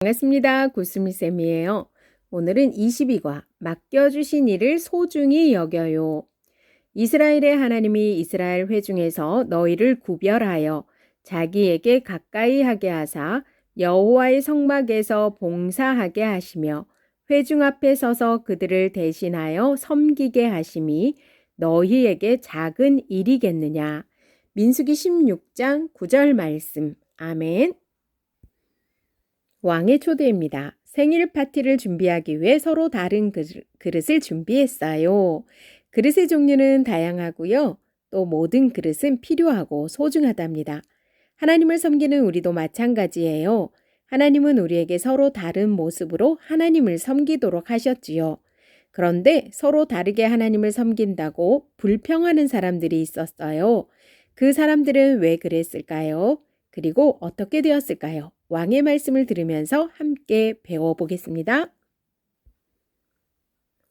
반갑습니다. 구스미쌤이에요. 오늘은 22과 맡겨주신 일을 소중히 여겨요. 이스라엘의 하나님이 이스라엘 회중에서 너희를 구별하여 자기에게 가까이 하게 하사 여호와의 성막에서 봉사하게 하시며 회중 앞에 서서 그들을 대신하여 섬기게 하심이 너희에게 작은 일이겠느냐. 민수기 16장 9절 말씀. 아멘. 왕의 초대입니다. 생일 파티를 준비하기 위해 서로 다른 그릇을 준비했어요. 그릇의 종류는 다양하고요. 또 모든 그릇은 필요하고 소중하답니다. 하나님을 섬기는 우리도 마찬가지예요. 하나님은 우리에게 서로 다른 모습으로 하나님을 섬기도록 하셨지요. 그런데 서로 다르게 하나님을 섬긴다고 불평하는 사람들이 있었어요. 그 사람들은 왜 그랬을까요? 그리고 어떻게 되었을까요? 왕의 말씀을 들으면서 함께 배워보겠습니다.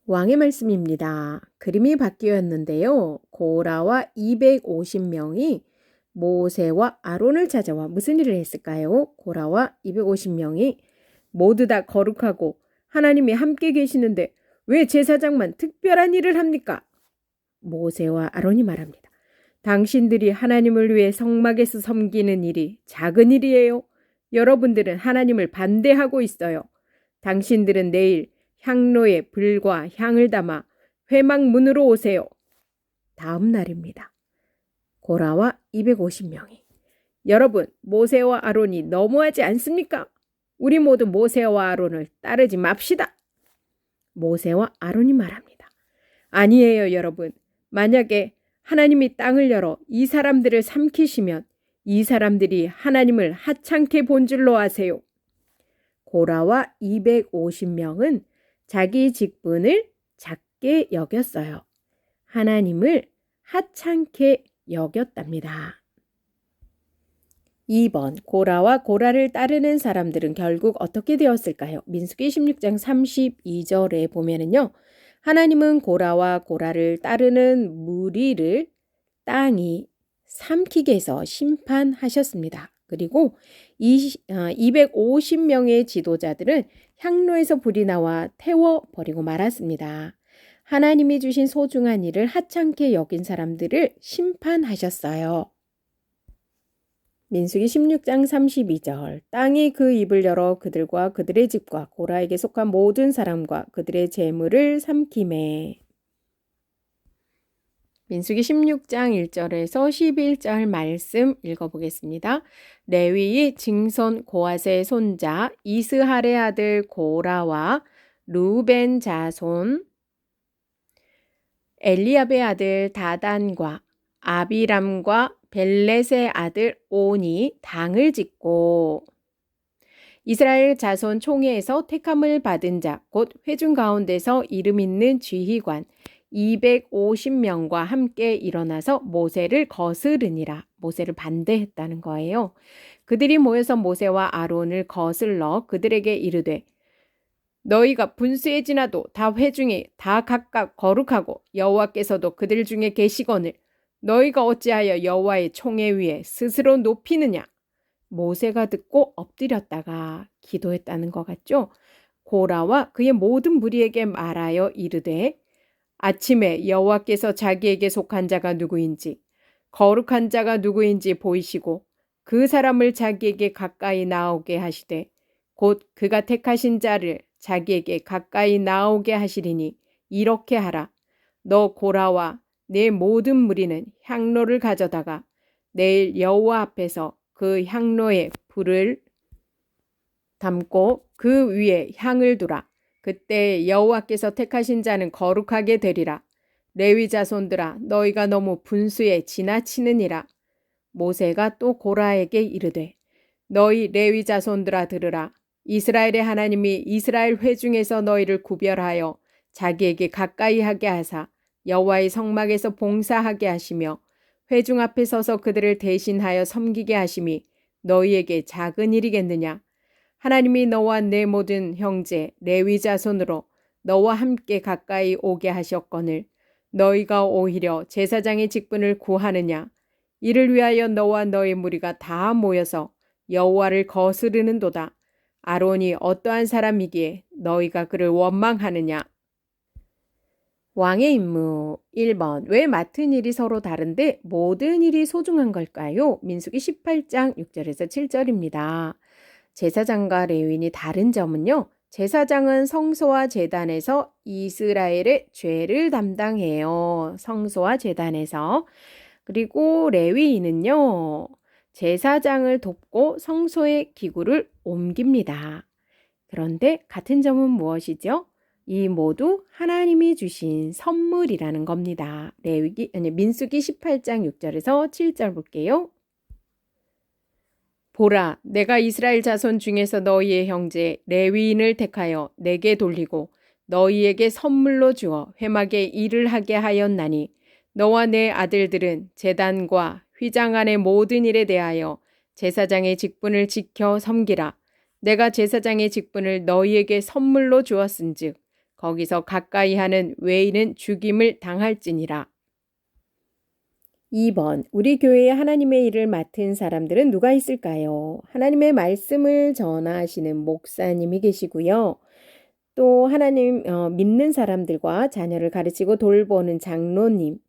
왕의 말씀입니다. 그림이 바뀌었는데요. 고라와 250명이 모세와 아론을 찾아와 무슨 일을 했을까요? 고라와 250명이 모두 다 거룩하고 하나님이 함께 계시는데 왜 제사장만 특별한 일을 합니까? 모세와 아론이 말합니다. 당신들이 하나님을 위해 성막에서 섬기는 일이 작은 일이에요. 여러분들은 하나님을 반대하고 있어요. 당신들은 내일 향로에 불과 향을 담아 회막문으로 오세요. 다음 날입니다. 고라와 250명이 여러분, 모세와 아론이 너무하지 않습니까? 우리 모두 모세와 아론을 따르지 맙시다. 모세와 아론이 말합니다. 아니에요, 여러분. 만약에 하나님이 땅을 열어 이 사람들을 삼키시면 이 사람들이 하나님을 하찮게 본 줄로 아세요. 고라와 250명은 자기 직분을 작게 여겼어요. 하나님을 하찮게 여겼답니다. 2번, 고라와 고라를 따르는 사람들은 결국 어떻게 되었을까요? 민수기 16장 32절에 보면은요. 하나님은 고라와 고라를 따르는 무리를 땅이 삼키게 해서 심판하셨습니다. 그리고 250명의 지도자들은 향로에서 불이 나와 태워버리고 말았습니다. 하나님이 주신 소중한 일을 하찮게 여긴 사람들을 심판하셨어요. 민수기 16장 32절 땅이 그 입을 열어 그들과 그들의 집과 고라에게 속한 모든 사람과 그들의 재물을 삼키매. 민수기 16장 1절에서 11절 말씀 읽어보겠습니다. 레위의 증손 고핫의 손자 이스할의 아들 고라와 루벤 자손 엘리압의 아들 다단과 아비람과 벨렛의 아들 온이 당을 짓고 이스라엘 자손 총회에서 택함을 받은 자 곧 회중 가운데서 이름 있는 지휘관 250명과 함께 일어나서 모세를 거스르니라. 모세를 반대했다는 거예요. 그들이 모여서 모세와 아론을 거슬러 그들에게 이르되 너희가 분수에 지나도 다 회중이 다 각각 거룩하고 여호와께서도 그들 중에 계시거늘 너희가 어찌하여 여호와의 총회 위에 스스로 높이느냐. 모세가 듣고 엎드렸다가 기도했다는 것 같죠. 고라와 그의 모든 무리에게 말하여 이르되 아침에 여호와께서 자기에게 속한 자가 누구인지 거룩한 자가 누구인지 보이시고 그 사람을 자기에게 가까이 나오게 하시되 곧 그가 택하신 자를 자기에게 가까이 나오게 하시리니 이렇게 하라. 너 고라와 내 모든 무리는 향로를 가져다가 내일 여호와 앞에서 그 향로에 불을 담고 그 위에 향을 두라. 그때 여호와께서 택하신 자는 거룩하게 되리라. 레위 자손들아 너희가 너무 분수에 지나치느니라. 모세가 또 고라에게 이르되 너희 레위 자손들아 들으라. 이스라엘의 하나님이 이스라엘 회중에서 너희를 구별하여 자기에게 가까이 하게 하사 여호와의 성막에서 봉사하게 하시며 회중 앞에 서서 그들을 대신하여 섬기게 하심이 너희에게 작은 일이겠느냐. 하나님이 너와 내 모든 형제 레위 자손으로 너와 함께 가까이 오게 하셨거늘 너희가 오히려 제사장의 직분을 구하느냐. 이를 위하여 너와 너의 무리가 다 모여서 여호와를 거스르는도다. 아론이 어떠한 사람이기에 너희가 그를 원망하느냐? 왕의 임무 1번. 왜 맡은 일이 서로 다른데 모든 일이 소중한 걸까요? 민수기 18장 6절에서 7절입니다. 제사장과 레위인이 다른 점은요. 제사장은 성소와 제단에서 이스라엘의 죄를 담당해요. 성소와 제단에서. 그리고 레위인은요. 제사장을 돕고 성소의 기구를 옮깁니다. 그런데 같은 점은 무엇이죠? 이 모두 하나님이 주신 선물이라는 겁니다. 민수기 18장 6절에서 7절 볼게요. 보라, 내가 이스라엘 자손 중에서 너희의 형제 레위인을 택하여 내게 돌리고 너희에게 선물로 주어 회막에 일을 하게 하였나니 너와 내 아들들은 제단과 휘장 안의 모든 일에 대하여 제사장의 직분을 지켜 섬기라. 내가 제사장의 직분을 너희에게 선물로 주었은즉 거기서 가까이 하는 외인은 죽임을 당할지니라. 2번. 우리 교회에 하나님의 일을 맡은 사람들은 누가 있을까요? 하나님의 말씀을 전하시는 목사님이 계시고요. 또 하나님 믿는 사람들과 자녀를 가르치고 돌보는 장로님,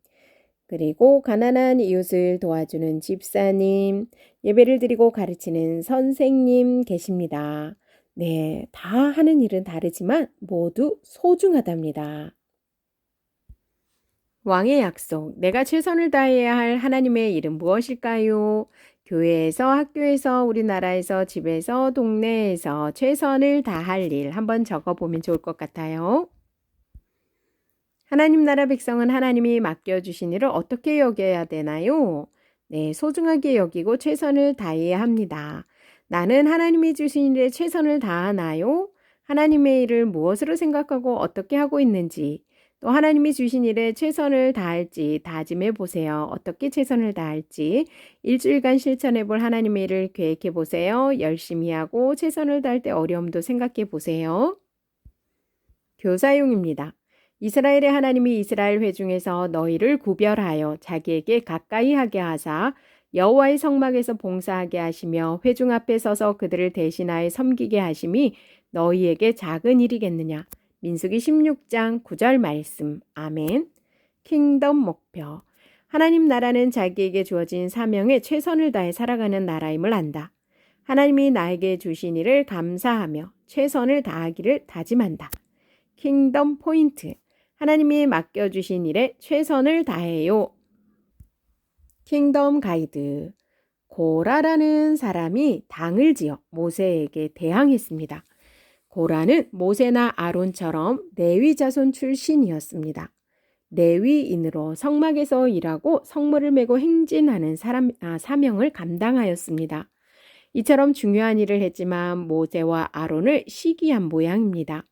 그리고 가난한 이웃을 도와주는 집사님, 예배를 드리고 가르치는 선생님 계십니다. 네, 다 하는 일은 다르지만 모두 소중하답니다. 왕의 약속, 내가 최선을 다해야 할 하나님의 일은 무엇일까요? 교회에서, 학교에서, 우리나라에서, 집에서, 동네에서 최선을 다할 일 한번 적어보면 좋을 것 같아요. 하나님 나라 백성은 하나님이 맡겨주신 일을 어떻게 여겨야 되나요? 네, 소중하게 여기고 최선을 다해야 합니다. 나는 하나님이 주신 일에 최선을 다하나요? 하나님의 일을 무엇으로 생각하고 어떻게 하고 있는지, 또 하나님이 주신 일에 최선을 다할지 다짐해 보세요. 어떻게 최선을 다할지 일주일간 실천해 볼 하나님의 일을 계획해 보세요. 열심히 하고 최선을 다할 때 어려움도 생각해 보세요. 교사용입니다. 이스라엘의 하나님이 이스라엘 회중에서 너희를 구별하여 자기에게 가까이 하게 하사 여호와의 성막에서 봉사하게 하시며 회중 앞에 서서 그들을 대신하여 섬기게 하심이 너희에게 작은 일이겠느냐. 민수기 16장 9절 말씀. 아멘. 킹덤 목표. 하나님 나라는 자기에게 주어진 사명에 최선을 다해 살아가는 나라임을 안다. 하나님이 나에게 주신 일을 감사하며 최선을 다하기를 다짐한다. 킹덤 포인트. 하나님이 맡겨주신 일에 최선을 다해요. 킹덤 가이드. 고라라는 사람이 당을 지어 모세에게 대항했습니다. 고라는 모세나 아론처럼 레위 자손 출신이었습니다. 레위인으로 성막에서 일하고 성물을 메고 행진하는 사명을 감당하였습니다. 이처럼 중요한 일을 했지만 모세와 아론을 시기한 모양입니다.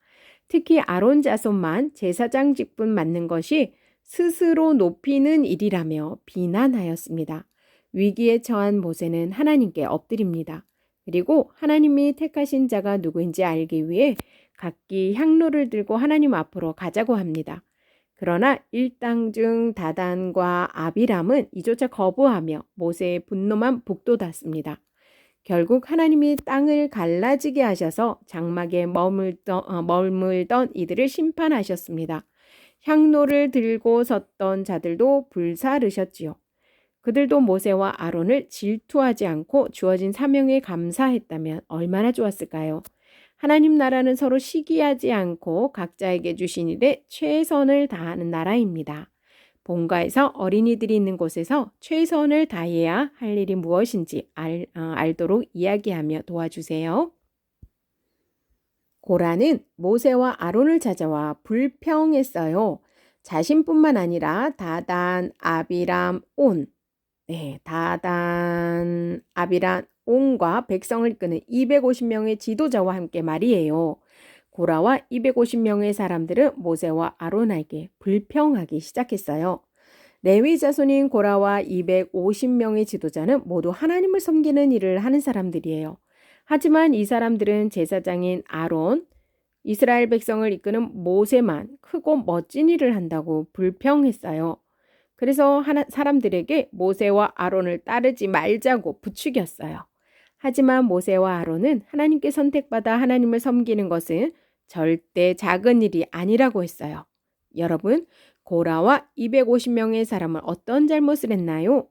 특히 아론 자손만 제사장 직분 맡는 것이 스스로 높이는 일이라며 비난하였습니다. 위기에 처한 모세는 하나님께 엎드립니다. 그리고 하나님이 택하신 자가 누구인지 알기 위해 각기 향로를 들고 하나님 앞으로 가자고 합니다. 그러나 일당 중 다단과 아비람은 이조차 거부하며 모세의 분노만 북돋았습니다. 결국 하나님이 땅을 갈라지게 하셔서 장막에 머물던 이들을 심판하셨습니다. 향로를 들고 섰던 자들도 불사르셨지요. 그들도 모세와 아론을 질투하지 않고 주어진 사명에 감사했다면 얼마나 좋았을까요? 하나님 나라는 서로 시기하지 않고 각자에게 주신 일에 최선을 다하는 나라입니다. 본가에서 어린이들이 있는 곳에서 최선을 다해야 할 일이 무엇인지 알도록 이야기하며 도와주세요. 고라는 모세와 아론을 찾아와 불평했어요. 자신뿐만 아니라 다단, 아비람, 온, 다단, 아비람, 온과 백성을 이끄는 250명의 지도자와 함께 말이에요. 고라와 250명의 사람들은 모세와 아론에게 불평하기 시작했어요. 레위 자손인 고라와 250명의 지도자는 모두 하나님을 섬기는 일을 하는 사람들이에요. 하지만 이 사람들은 제사장인 아론, 이스라엘 백성을 이끄는 모세만 크고 멋진 일을 한다고 불평했어요. 그래서 사람들에게 모세와 아론을 따르지 말자고 부추겼어요. 하지만 모세와 아론은 하나님께 선택받아 하나님을 섬기는 것은 절대 작은 일이 아니라고 했어요. 여러분, 고라와 250명의 사람은 어떤 잘못을 했나요?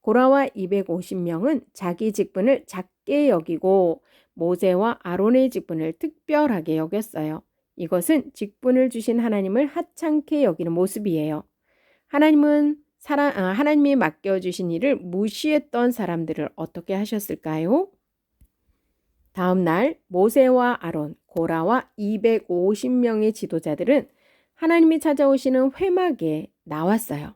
고라와 250명은 자기 직분을 작게 여기고 모세와 아론의 직분을 특별하게 여겼어요. 이것은 직분을 주신 하나님을 하찮게 여기는 모습이에요. 하나님이 맡겨주신 일을 무시했던 사람들을 어떻게 하셨을까요? 다음 날 모세와 아론, 고라와 250명의 지도자들은 하나님이 찾아오시는 회막에 나왔어요.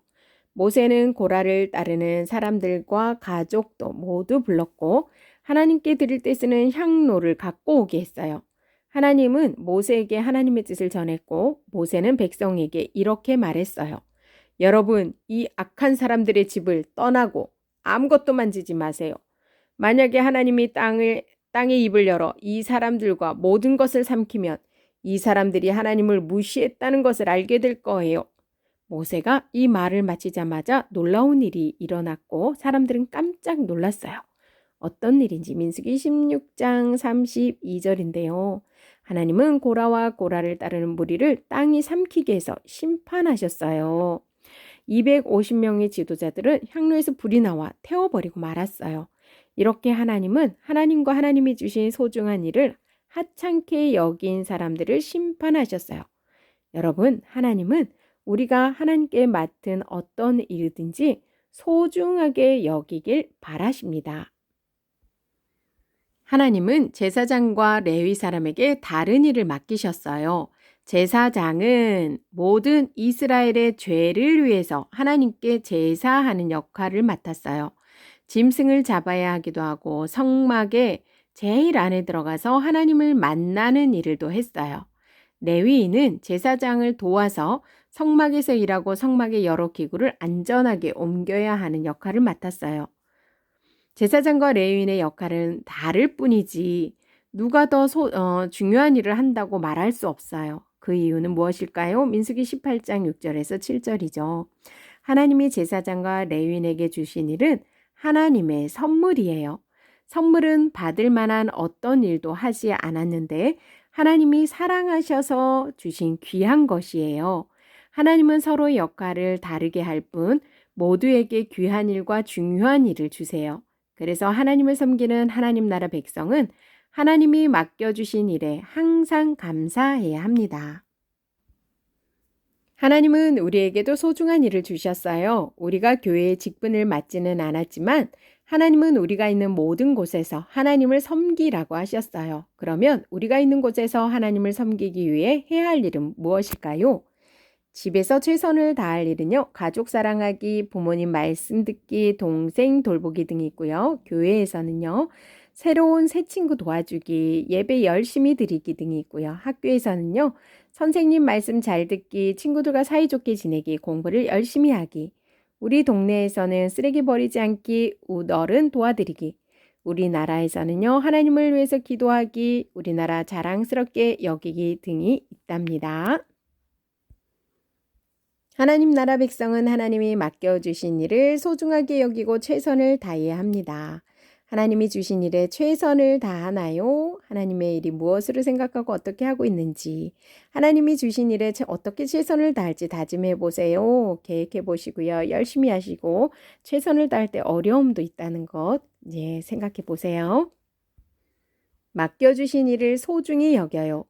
모세는 고라를 따르는 사람들과 가족도 모두 불렀고 하나님께 드릴 때 쓰는 향로를 갖고 오게 했어요. 하나님은 모세에게 하나님의 뜻을 전했고 모세는 백성에게 이렇게 말했어요. 여러분, 이 악한 사람들의 집을 떠나고 아무것도 만지지 마세요. 만약에 하나님이 땅의 입을 열어 이 사람들과 모든 것을 삼키면 이 사람들이 하나님을 무시했다는 것을 알게 될 거예요. 모세가 이 말을 마치자마자 놀라운 일이 일어났고 사람들은 깜짝 놀랐어요. 어떤 일인지 민수기 16장 32절인데요. 하나님은 고라와 고라를 따르는 무리를 땅이 삼키게 해서 심판하셨어요. 250명의 지도자들은 향로에서 불이 나와 태워버리고 말았어요. 이렇게 하나님은 하나님과 하나님이 주신 소중한 일을 하찮게 여긴 사람들을 심판하셨어요. 여러분, 하나님은 우리가 하나님께 맡은 어떤 일이든지 소중하게 여기길 바라십니다. 하나님은 제사장과 레위 사람에게 다른 일을 맡기셨어요. 제사장은 모든 이스라엘의 죄를 위해서 하나님께 제사하는 역할을 맡았어요. 짐승을 잡아야 하기도 하고 성막에 제일 안에 들어가서 하나님을 만나는 일을 또 했어요. 레위인은 제사장을 도와서 성막에서 일하고 성막의 여러 기구를 안전하게 옮겨야 하는 역할을 맡았어요. 제사장과 레위인의 역할은 다를 뿐이지 누가 더 중요한 일을 한다고 말할 수 없어요. 그 이유는 무엇일까요? 민수기 18장 6절에서 7절이죠. 하나님이 제사장과 레위인에게 주신 일은 하나님의 선물이에요. 선물은 받을 만한 어떤 일도 하지 않았는데 하나님이 사랑하셔서 주신 귀한 것이에요. 하나님은 서로의 역할을 다르게 할 뿐 모두에게 귀한 일과 중요한 일을 주세요. 그래서 하나님을 섬기는 하나님 나라 백성은 하나님이 맡겨주신 일에 항상 감사해야 합니다. 하나님은 우리에게도 소중한 일을 주셨어요. 우리가 교회의 직분을 맡지는 않았지만 하나님은 우리가 있는 모든 곳에서 하나님을 섬기라고 하셨어요. 그러면 우리가 있는 곳에서 하나님을 섬기기 위해 해야 할 일은 무엇일까요? 집에서 최선을 다할 일은요. 가족 사랑하기, 부모님 말씀 듣기, 동생 돌보기 등이 있고요. 교회에서는요. 새로운 새 친구 도와주기, 예배 열심히 드리기 등이 있고요. 학교에서는요. 선생님 말씀 잘 듣기, 친구들과 사이좋게 지내기, 공부를 열심히 하기. 우리 동네에서는 쓰레기 버리지 않기, 어른 도와드리기. 우리나라에서는요. 하나님을 위해서 기도하기, 우리나라 자랑스럽게 여기기 등이 있답니다. 하나님 나라 백성은 하나님이 맡겨주신 일을 소중하게 여기고 최선을 다해야 합니다. 하나님이 주신 일에 최선을 다하나요? 하나님의 일이 무엇으로 생각하고 어떻게 하고 있는지, 하나님이 주신 일에 어떻게 최선을 다할지 다짐해 보세요. 계획해 보시고요. 열심히 하시고 최선을 다할 때 어려움도 있다는 것 생각해 보세요. 맡겨주신 일을 소중히 여겨요.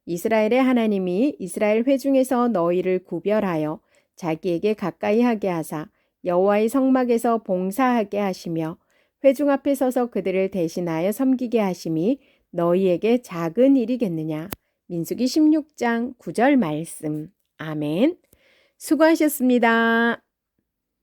이스라엘의 하나님이 이스라엘 회중에서 너희를 구별하여 자기에게 가까이 하게 하사 여호와의 성막에서 봉사하게 하시며 회중 앞에 서서 그들을 대신하여 섬기게 하심이 너희에게 작은 일이겠느냐. 민수기 16장 9절 말씀. 아멘. 수고하셨습니다.